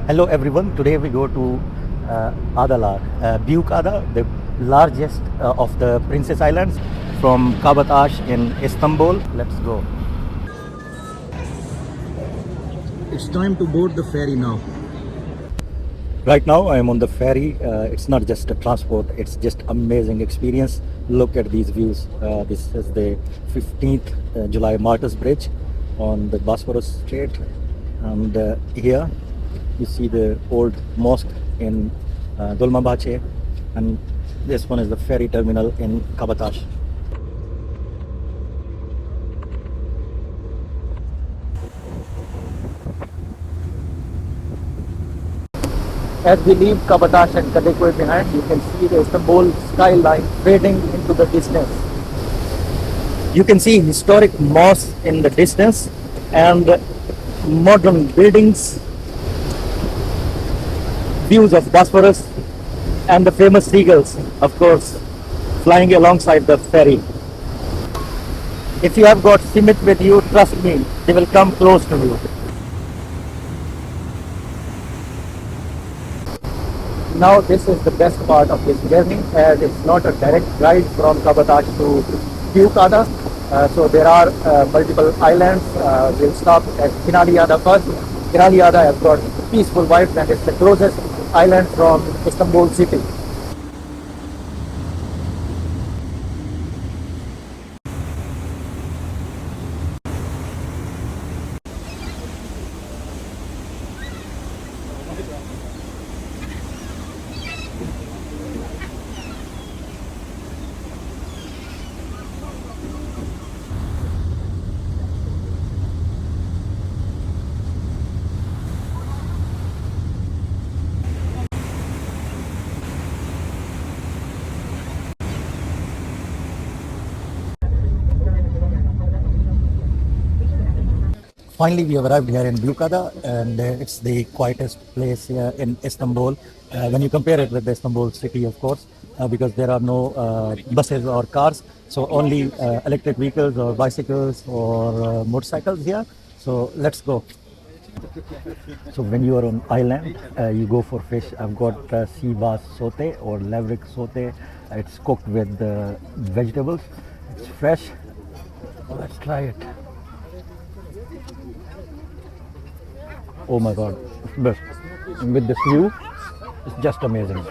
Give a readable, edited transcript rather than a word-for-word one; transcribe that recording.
Hello everyone, today we go to Adalar, Büyükada, the largest of the Princess Islands, from Kabataş in Istanbul. Let's go. It's time to board the ferry now. Right now I am on the ferry. It's not just a transport, it's just amazing experience. Look at these views. This is the 15th July Martyrs Bridge on the Bosphorus Strait, and here you see the old mosque in Dolmabahce, and this one is the ferry terminal in Kabataş. As we leave Kabataş and Kadıköy behind, you can see the Istanbul skyline fading into the distance. You can see historic mosques in the distance and modern buildings, views of Bosphorus, and the famous seagulls, of course, flying alongside the ferry. If you have got Simit with you, trust me, they will come close to you. Now this is the best part of this journey, as it's not a direct ride from Kabataş to Büyükada. So there are multiple islands. We'll stop at Kinaliyada first. Kinaliyada has got peaceful vibes and it's the closest island from Istanbul city. Finally, we have arrived here in Büyükada, and it's the quietest place here in Istanbul when you compare it with the Istanbul city, of course, because there are no buses or cars, so only electric vehicles or bicycles or motorcycles here. So let's go. So when you are on island, you go for fish. I've got sea bass saute or lavrik saute. It's cooked with vegetables. It's fresh. Let's try it. Oh my god, best. With this view, it's just amazing.